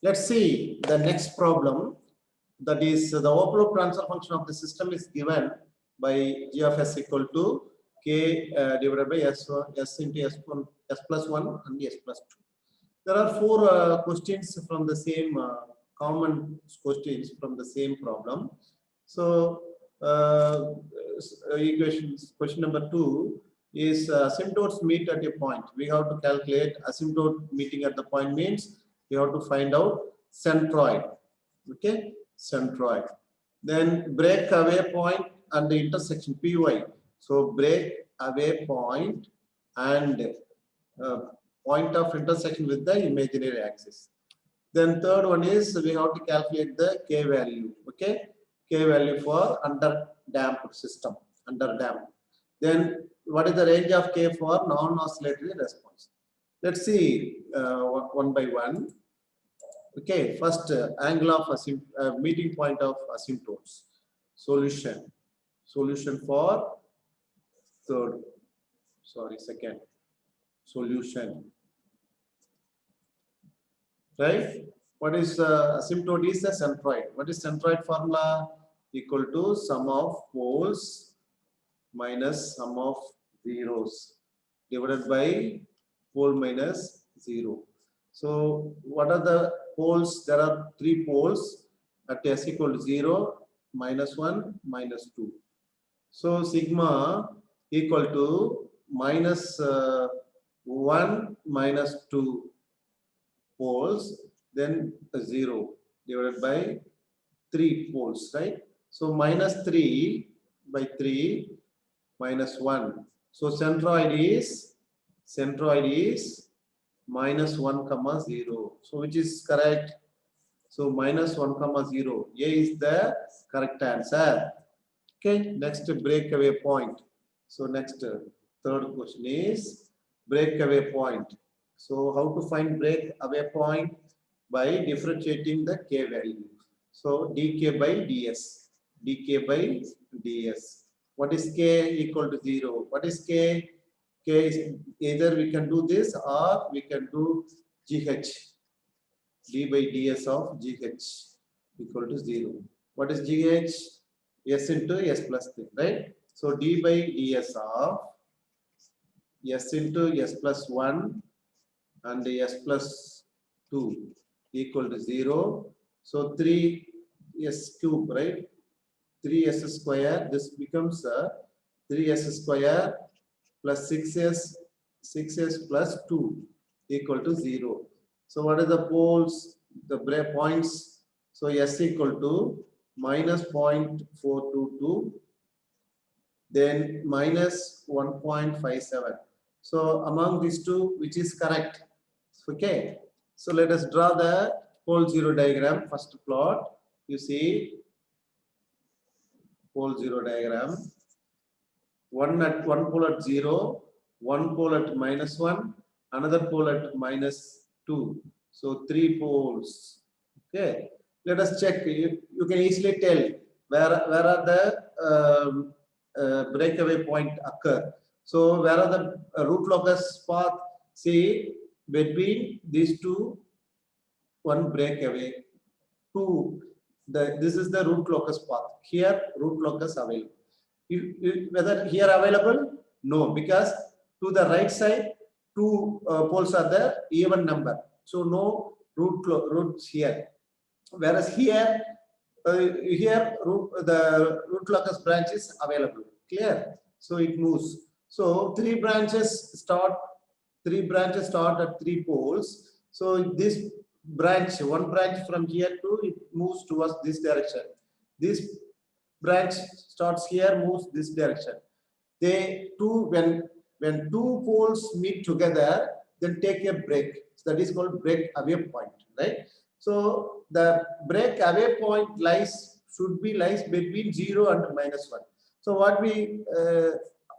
Let's see the next problem. That is the overflow transfer function of the system is given by g of s equal to k divided by s into s1, s plus 1 and s plus 2. There are four questions from the same common questions from the same problem. So question number 2 is asymptotes meet at a point. We have to calculate asymptote meeting at the point means we have to find out centroid. Okay, centroid. Then break away point and the intersection py. So break away point and point of intersection with the imaginary axis. Then third one is we have to calculate the k value. Okay, k value for under damped system, under damped. Then what is the range of k for non-oscillatory response? Let's see one by one. Okay, first angle of meeting point of asymptotes. Solution for third, second. Solution, right? What is asymptote is the centroid. What is centroid formula? Equal to sum of poles minus sum of zeros divided by pole minus 0. So what are the poles? There are 3 poles at s equal to 0, minus 1, minus 2. So sigma equal to minus 1 minus 2 poles, then 0 divided by 3 poles, right? So minus 3 by 3 minus 1. So centroid is minus 1 comma 0. So which is correct? So minus 1 comma 0. A is the correct answer. Okay, next breakaway point. So next third question is breakaway point. So how to find breakaway point? By differentiating the k value. So dk by ds. dk by ds. What is k? Equal to 0. What is k? K is either we can do this or we can do gh. d by ds of gh equal to 0. What is gh? S into s plus 3, right? So d by ds of s into s plus 1 and s plus 2 equal to 0. So 3s cube, right? 3s square. This becomes 3s square plus 6s plus 2 equal to 0. So what are the poles? The points. So s equal to minus 0.422, then minus 1.57. So among these two, which is correct? Okay. So let us draw the pole 0 diagram. First plot. You see pole 0 diagram. One pole at 0, one pole at minus 1, another pole at minus 2. So 3 poles. Okay. Let us check. You can easily tell where are the breakaway point occur. So where are the root locus path? See, between these two, one breakaway. Two. This is the root locus path. Here, root locus available. Whether here available? No, because to the right side, 2 poles are there, even number. So no roots here. Whereas here, the root locus branch is available. Clear? So it moves. So 3 branches start at 3 poles. So this branch, one branch from here to it moves towards this direction. This branch starts here, moves this direction. When 2 poles meet together, then take a break. So that is called break away point, right? So the break away point should be between 0 and minus 1. So what we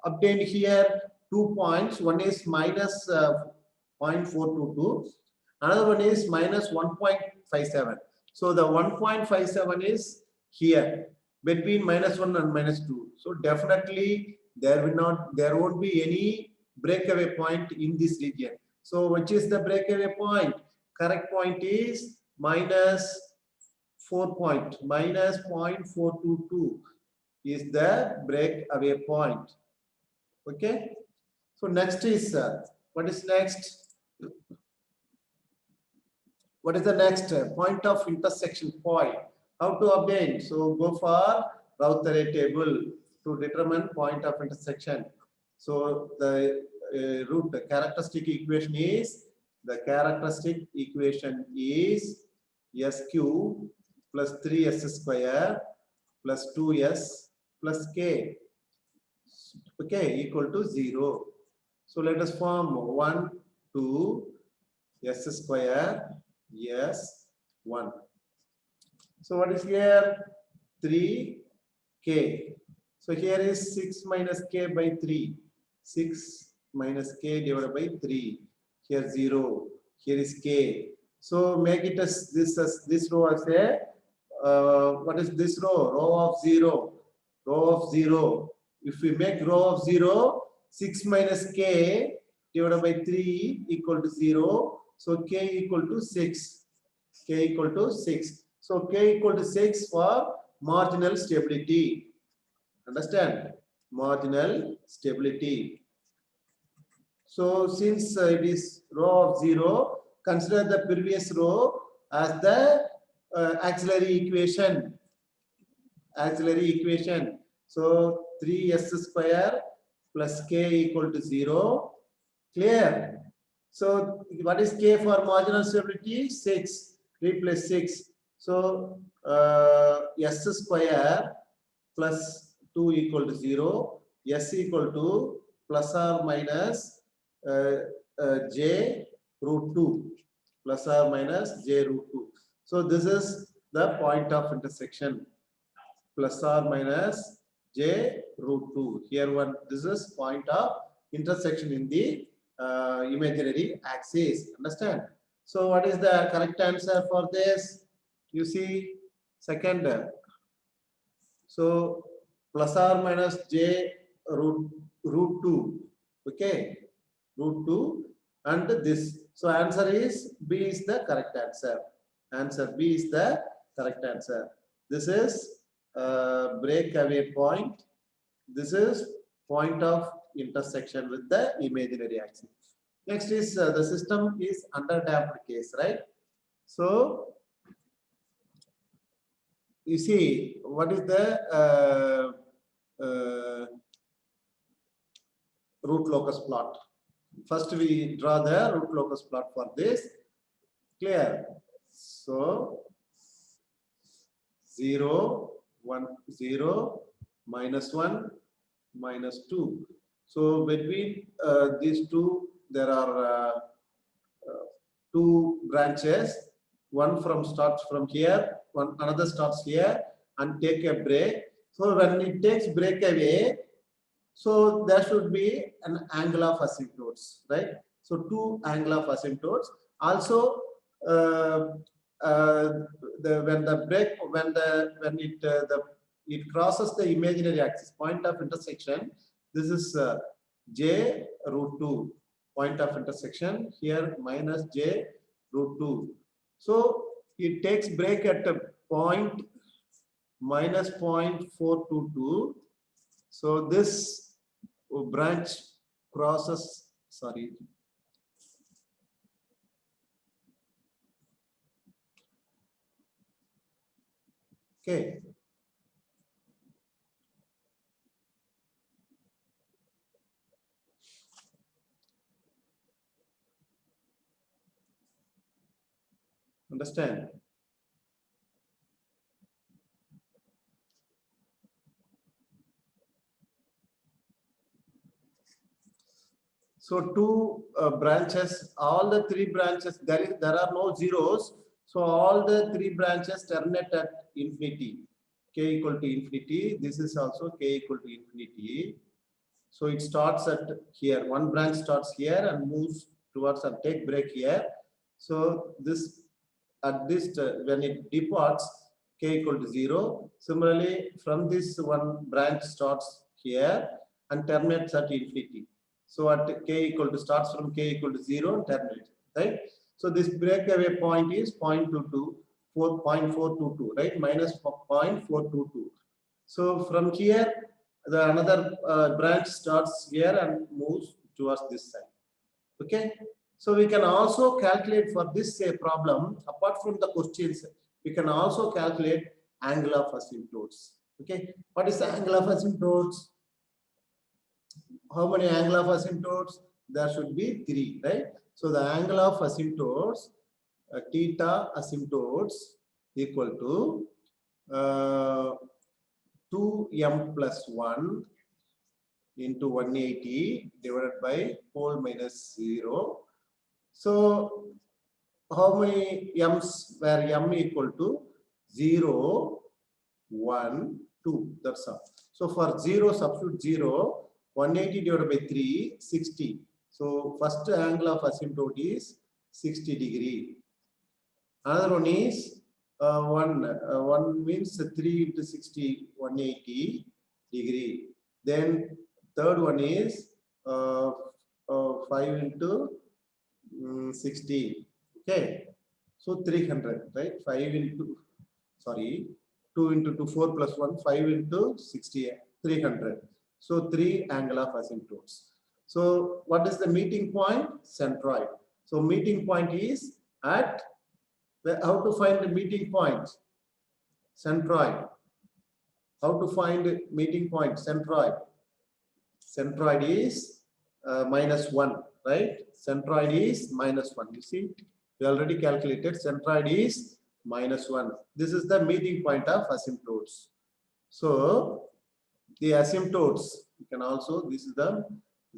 obtained here, 2 points. One is minus 0.422. Another one is minus 1.57. So the 1.57 is here between minus 1 and minus 2. So definitely there won't be any breakaway point in this region. So which is the breakaway point? Correct point is minus 0.422 is the breakaway point. Okay. So next is what is next? What is the next point of intersection point? How to obtain? So go for Routeret table to determine point of intersection. So the root characteristic equation is SQ plus 3s square plus 2s plus k, okay, equal to 0. So let us form 1, 2, s square, yes, 1. So what is here? 3k. So here is 6 minus k by 3. 6 minus k divided by 3. Here 0. Here is k. So make it as this row as a what is this row? Row of 0. Row of 0. If we make row of 0, 6 minus k divided by 3 equal to 0. So k equal to 6. K equal to 6. So k equal to 6 for marginal stability. Understand? Marginal stability. So since it is row of 0, consider the previous row as the auxiliary equation. Auxiliary equation. So 3s square plus k equal to 0. Clear? So what is k for marginal stability? 6. 3 plus 6. So s square plus 2 equal to 0. S equal to plus or minus j root 2. Plus or minus j root 2. So this is the point of intersection. Plus or minus j root 2. Here one, this is point of intersection in the imaginary axis. Understand? So what is the correct answer for this? You see, second. So plus or minus j root 2. Okay, root 2 and this. So answer is B is the correct answer. Answer B is the correct answer. This is breakaway point. This is point of intersection with the imaginary axis. Next is the system is under damped case, right? So you see what is the root locus plot. First we draw the root locus plot for this. Clear? So 0, 1, 0, minus 1, minus 2. So between these two, there are two branches. One starts from here, another starts here and take a break. So when it takes break away, so there should be an angle of asymptotes, right? So two angle of asymptotes. Also, when it crosses the imaginary axis, point of intersection. This is j root 2 point of intersection. Here minus j root 2. So it takes break at a point minus 0.422. So this branch crosses, sorry. Okay. Understand? So two branches, all the three branches, there are no zeros. So all the three branches terminate at infinity. K equal to infinity. This is also k equal to infinity. So it starts at here. One branch starts here and moves towards and take break here. So this at this when it departs, k equal to 0. Similarly, from this one branch starts here and terminates at infinity. So at k equal to starts from k equal to 0 and terminates, right? So this breakaway point is 0.22, 0.422, right? Minus 0.422. So from here, the another branch starts here and moves towards this side. Okay. So we can also calculate for this problem, apart from the questions, we can also calculate angle of asymptotes. Okay. What is the angle of asymptotes? How many angle of asymptotes? There should be 3, right? So the angle of asymptotes, theta asymptotes equal to 2m plus 1 into 180 divided by pole minus 0. So how many m's where m equal to 0, 1, 2? That's all. So for 0, substitute 0, 180 divided by 3, 60. So first angle of asymptote is 60 degree. Another one is 1 means 3 into 60, 180 degree. Then third one is 5 into 60. Okay. So 300, right? 5 into, sorry, 2 into 2, 4 plus 1, 5 into 60, 300. So 3 angle of asymptotes. So what is the meeting point? Centroid. So meeting point is at, how to find the meeting point? Centroid. How to find meeting point? Centroid. Centroid is -1, right? Centroid is -1. You see, we already calculated. Centroid is -1. This is the meeting point of asymptotes. So the asymptotes, you can also, this is the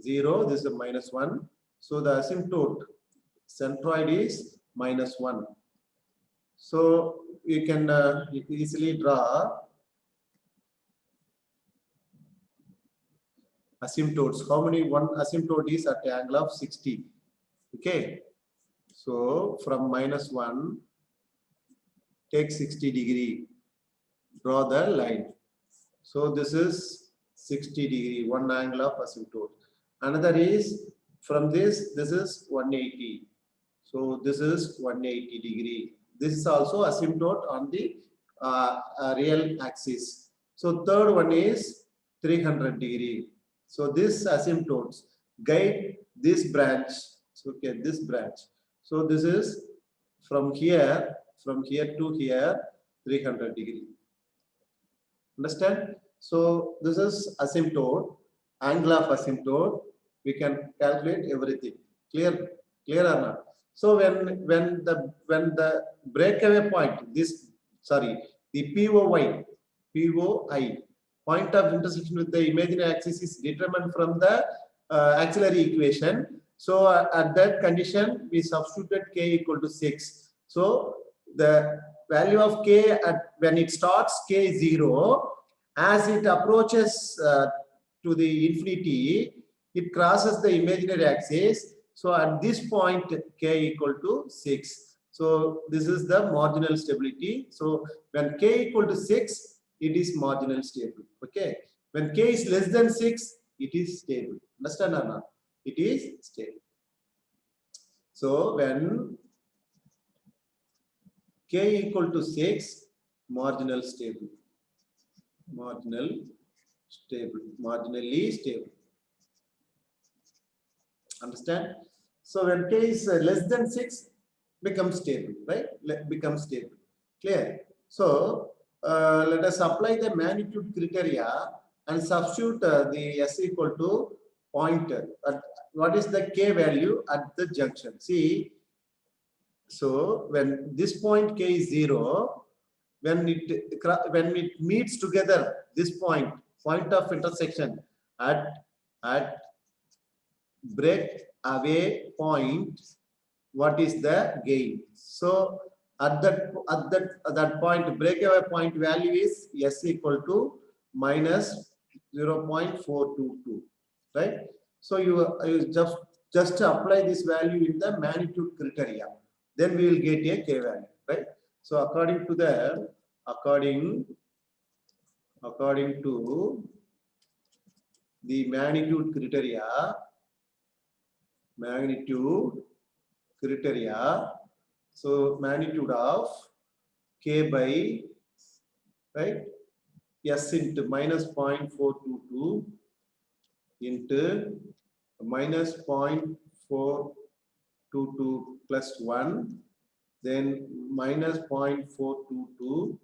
0, this is -1. So the asymptote centroid is -1. So you can easily draw asymptotes. How many? One asymptote is at the angle of 60. Okay. So from -1, take 60 degree. Draw the line. So this is 60 degree, one angle of asymptote. Another is from this is 180. So this is 180 degree. This is also asymptote on the real axis. So third one is 300 degree. So this asymptotes guide this branch. So okay, this branch. So this is from here to here 300 degree. Understand? So this is asymptote, angle of asymptote. We can calculate everything. Clear or not? So when the breakaway point, the POI point of intersection with the imaginary axis is determined from the auxiliary equation. So at that condition, we substituted k equal to 6. So the value of k when it starts k is 0, as it approaches to the infinity, it crosses the imaginary axis. So at this point, k equal to 6. So this is the marginal stability. So when k equal to 6, it is marginal stable. Okay. When k is less than 6, it is stable. Understand or not? It is stable. So when k equal to 6, marginal stable. Marginally stable. Understand? So when k is less than 6, becomes stable, right? Becomes stable. Clear? So let us apply the magnitude criteria and substitute the s equal to point. What is the k value at the junction? See, so when this point k is 0, when it meets together, this point of intersection at breakaway point, what is the gain? So at that point, breakaway point value is s equal to minus 0.422, right? So you just apply this value in the magnitude criteria, then we will get a k value, right? So according to the magnitude criteria. So magnitude of k by, right, s into minus 0.422 into minus 0.422 plus 1, then minus 0.422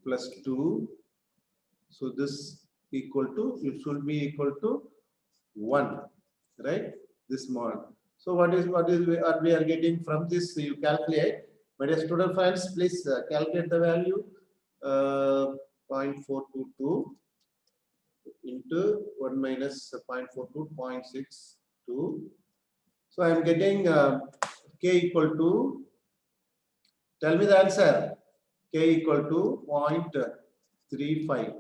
plus 2. So this equal to, it should be equal to 1, right? This mod. So what we are getting from this? You calculate. My dear student friends, please calculate the value. 0.422 into 1 minus 0.42, 0.62. So I am getting k equal to, tell me the answer, k equal to 0.35,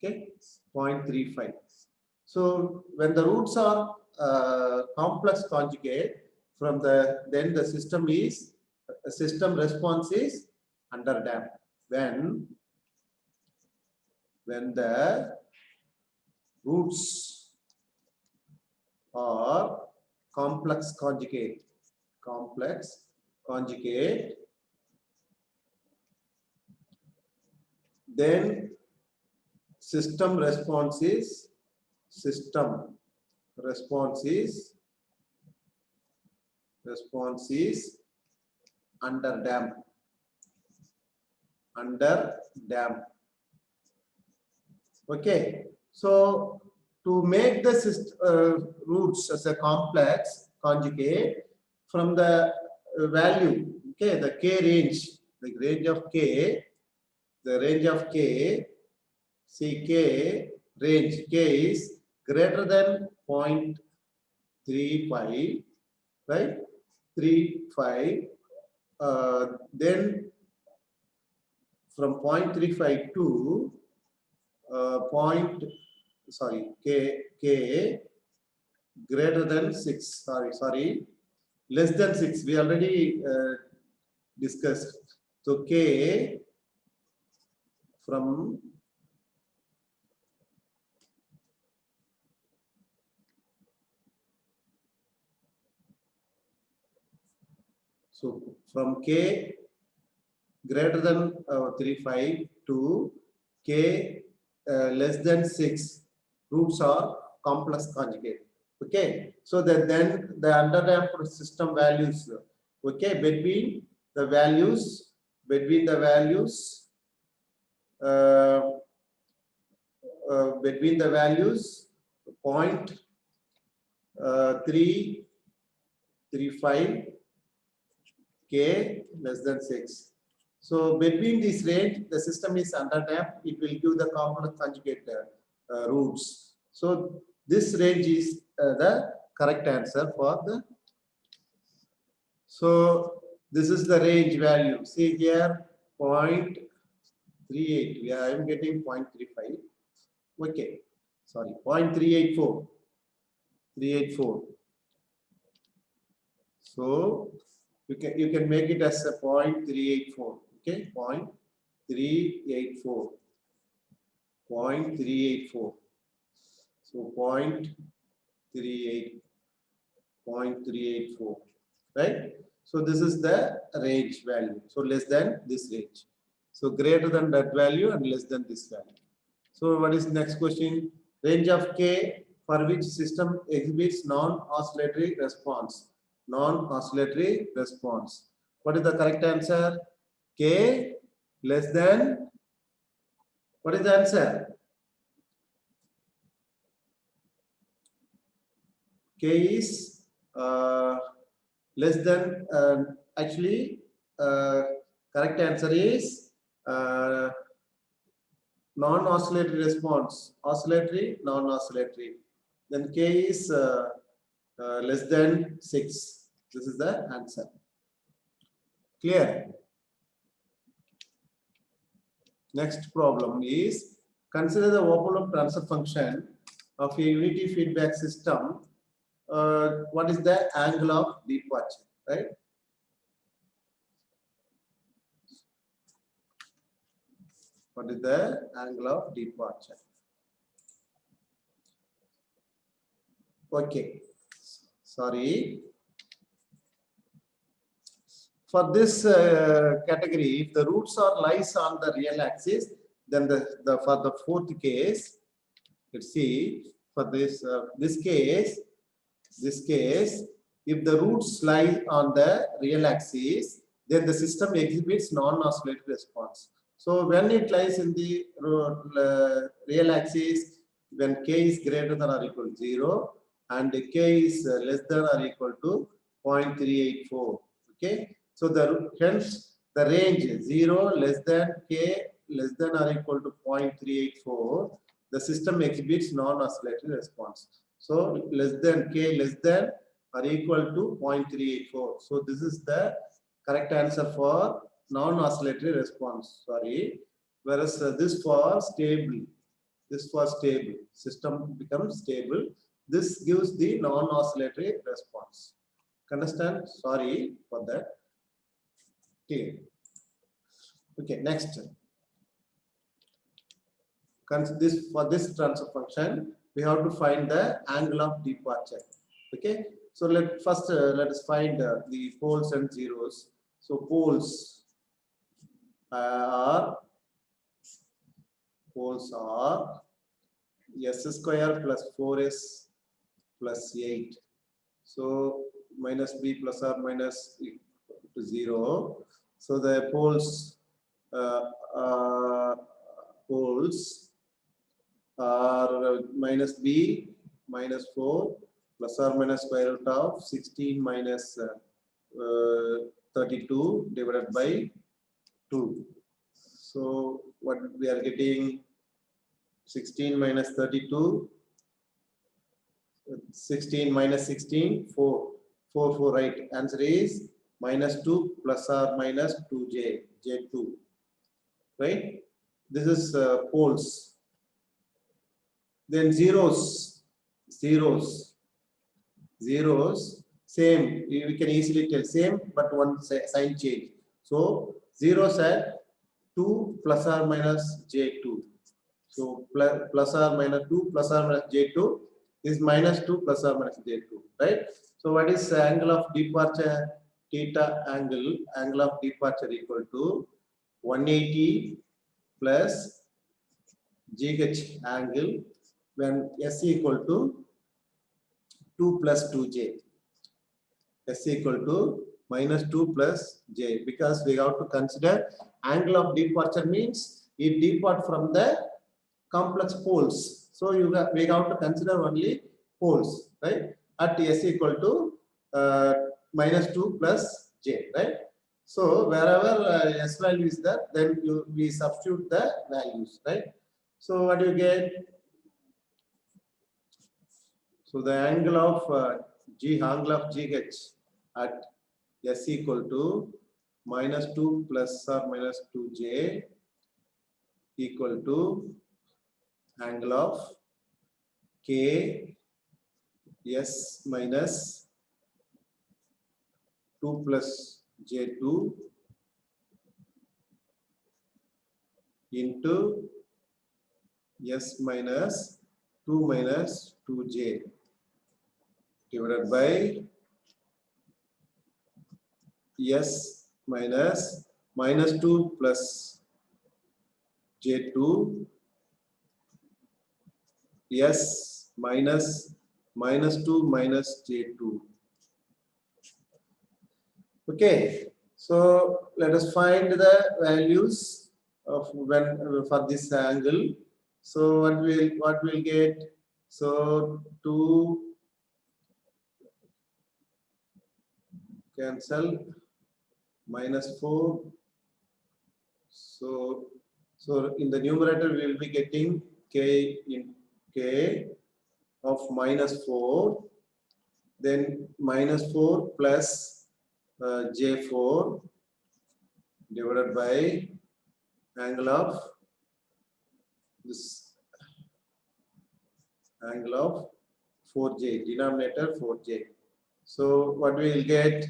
okay, 0.35. So when the roots are complex conjugate, from then the system response is underdamped. When the roots are complex conjugate, then system response is underdamped. Okay, so to make the roots as a complex conjugate, from the value, okay, the k range, the range of k, see k range, k is greater than 0.35, right? 35, then from 0.35 to k greater than 6, less than 6, we already discussed. So k from k greater than 35 to k less than 6, roots are complex conjugate. Okay, so then the underdamped system values, okay, between the values uh, 0.335 k less than 6. So between this range, the system is underdamped. It will give the complex conjugate roots. So this range is the correct answer for the. So this is the range value. See here, 0.38. I am getting 0.35. Okay, sorry, 0.384. 384. So you can make it as a 0.384. Okay, 0.384. 0.384. So 0.384. Right? So this is the range value. So less than this range. So greater than that value and less than this value. So what is the next question? Range of k for which system exhibits non-oscillatory response. Non-oscillatory response. What is the correct answer? K less than, what is the answer? K is less than, actually correct answer is non-oscillatory response, oscillatory, non-oscillatory. Then k is less than 6. This is the answer. Clear? Next problem is, consider the Opolov transfer function of a unity feedback system. What is the angle of departure, right? What is the angle of departure? Okay, sorry. for this category, if the roots are lies on the real axis, then for the fourth case, let's see, for this case, if the roots lie on the real axis, then the system exhibits non-oscillatory response. So when it lies in the real axis, when k is greater than or equal to 0 and k is less than or equal to 0.384. Okay, so hence the range 0 less than k less than or equal to 0.384, the system exhibits non-oscillatory response. So less than k less than or equal to 0.384. So this is the correct answer for non-oscillatory response. Sorry. Whereas this for stable. This for stable. System becomes stable. This gives the non-oscillatory response. Understand? Sorry for that. Okay. Okay, next. This for this transfer function, we have to find the angle of departure. Okay, so let us find the poles and zeros. So poles are s square plus 4s plus 8. So minus b plus or minus equal to 0. So the poles are minus b minus 4 plus or minus square root of 16 minus 32 divided by 2. So what we are getting, 16 minus 32, 16 minus 16, 4, 4, right. Answer is minus 2 plus or minus 2j, j2, right? This is poles. Then zeros, same, we can easily tell same, but one sign change. So zeros at 2 plus or minus j2. So plus or minus 2 plus or minus j2 is minus 2 plus or minus j2, right? So what is the angle of departure? Theta angle of departure equal to 180 plus GH angle when S equal to 2 plus 2j. S equal to minus 2 plus j, because we have to consider angle of departure means it depart from the complex poles. So we have to consider only poles, right? At S equal to minus 2 plus j, right? So wherever S value is there, then we substitute the values, right? So what do you get? So the angle of angle of GH at S equal to minus 2 plus or minus 2j equal to angle of K S minus 2 plus j2 into S minus 2 minus 2j divided by S minus 2 plus j2 S minus 2 minus j2. Okay, so let us find the values of for this angle. So what we'll get? So 2 cancel, minus 4. So in the numerator we will be getting k in k of minus 4, then minus 4 plus j4 divided by angle of this angle of 4j, denominator 4j. So what we will get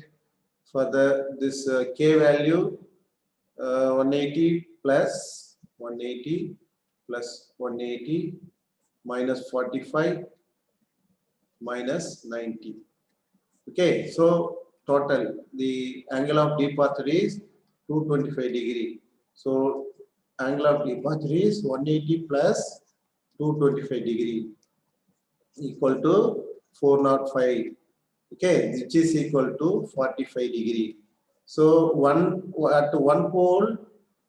for this k value, 180 plus 180 plus 180 minus 45 minus 90. Okay, so total. The angle of departure is 225 degree. So angle of departure is 180 plus 225 degree equal to 405. Okay, which is equal to 45 degree. So at one pole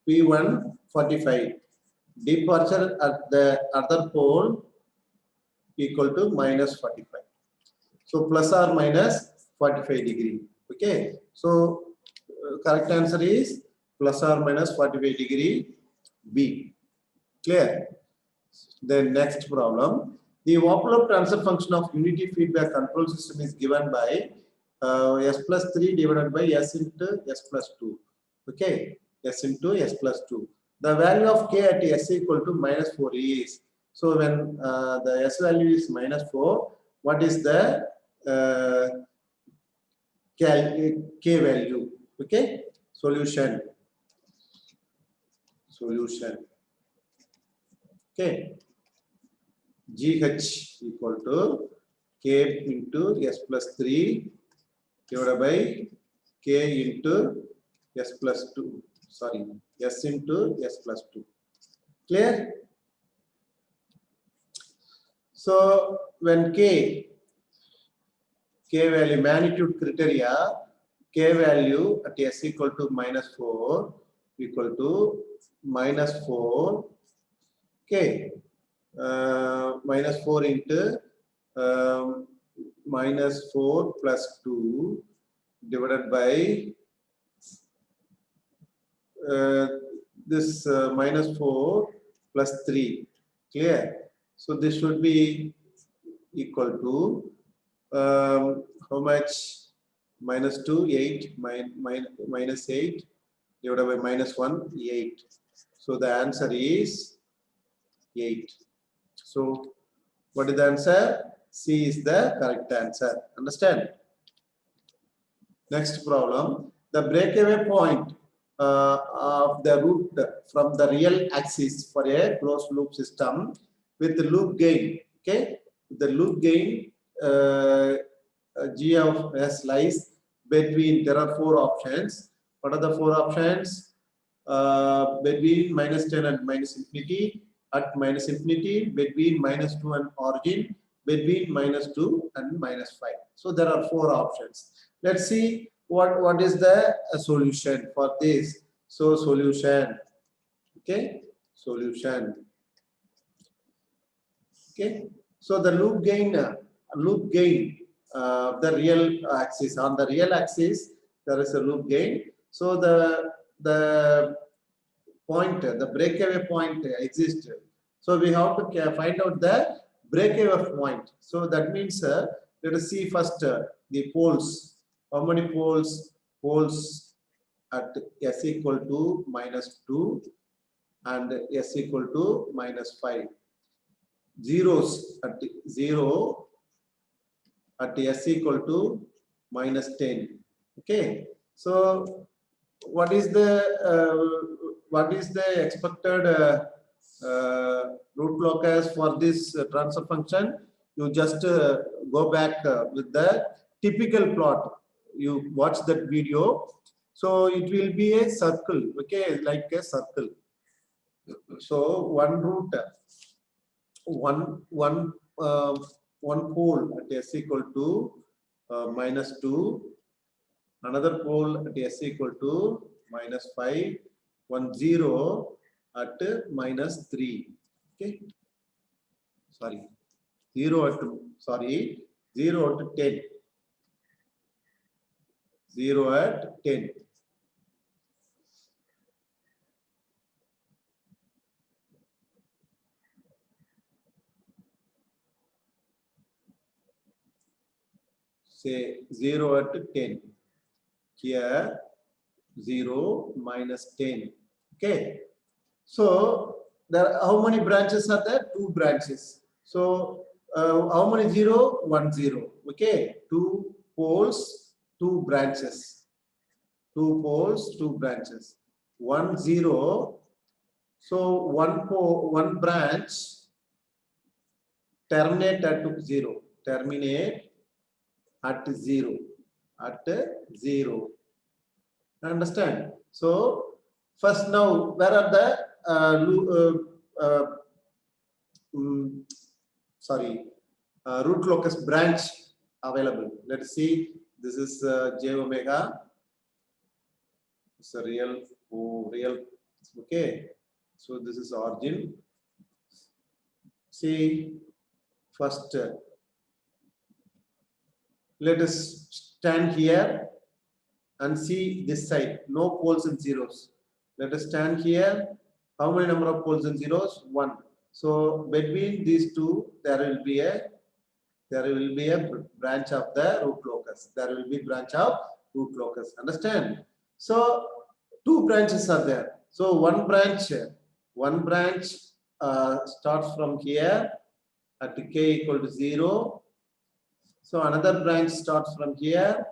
P1 45, departure at the other pole equal to minus 45. So plus or minus 45 degree. Okay, so correct answer is plus or minus 45 degree B. Clear? Then next problem. The envelope transfer function of unity feedback control system is given by S plus 3 divided by S into S plus 2. Okay, S into S plus 2. The value of K at S equal to minus 4 is. So when the S value is minus 4, what is the K value? Okay, solution. Okay. GH equal to K into S plus 3 divided by K into S plus 2. Sorry, S into S plus 2. Clear? So when K value magnitude criteria, K value at S equal to minus 4 equal to minus 4 K. Minus 4 into minus 4 plus 2 divided by this minus 4 plus 3. Clear? So this should be equal to how much? Minus 2, 8, minus 8 divided by minus 1, 8. So the answer is 8. So what is the answer? C is the correct answer. Understand? Next problem. The breakaway point of the root from the real axis for a closed loop system with the loop gain. Okay, the loop gain G of S lies between. There are 4 options. What are the 4 options? Between minus 10 and minus infinity, at minus infinity, between minus 2 and origin, between minus 2 and minus 5. So there are 4 options. Let's see what is the solution for this. So solution. Okay, solution. Okay, so the loop gain the real axis. On the real axis there is a loop gain. So the point, the breakaway point exists. So we have to find out the breakaway point. So that means let us see first the poles. How many poles? Poles at S equal to minus 2 and S equal to minus 5. Zeros at 0 at S equal to minus 10. Okay. So what is the expected root locus for this transfer function? You just go back with the typical plot. You watch that video. So it will be a circle. Okay, like a circle. So one root, one pole at S equal to minus 2. Another pole at S equal to minus 5, 1 0 at minus 3. Okay, sorry, 0 at 10. 0 at 10. Say 0 at 10. Here 0 minus 10. Okay, so there how many branches are there? 2 branches. So how many 0? 1 0. Okay, 2 poles, 2 branches. 2 poles, 2 branches. 1 0. So one branch terminate at 0. Terminate at 0. at 0. Understand? So first now, where are the root locus branch available? Let's see. This is j omega. It's a real, okay. So this is origin. See, first let us stand here and see this side. No poles and zeros. Let us stand here. How many number of poles and zeros? 1. So between these two, there will be a branch of the root locus. There will be branch of root locus. Understand? So 2 branches are there. So one branch starts from here at k equal to 0. So another branch starts from here.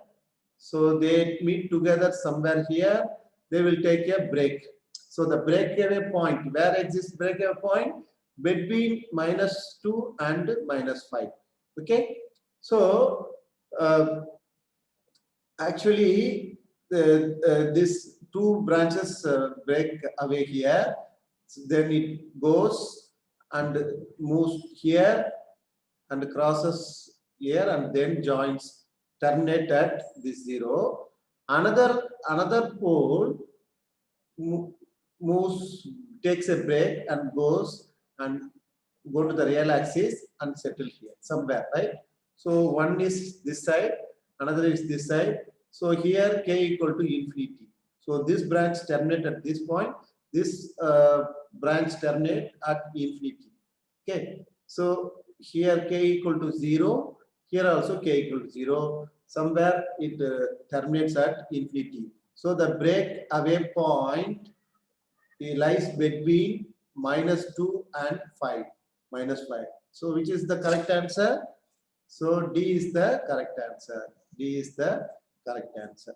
So they meet together somewhere here. They will take a break. So the breakaway point, where exists breakaway point? Between -2 and -5. Okay. So actually, these 2 branches break away here. So then it goes and moves here and crosses here and then joins, terminate at this 0. Another pole moves, takes a break and goes and go to the real axis and settle here somewhere, right? So one is this side, another is this side. So here k equal to infinity. So this branch terminate at this point. This branch terminate at infinity. Okay. So here k equal to 0. Here also k equal to 0. Somewhere it terminates at infinity. So the breakaway point lies between -2 and 5. -5. So which is the correct answer? So D is the correct answer. D is the correct answer.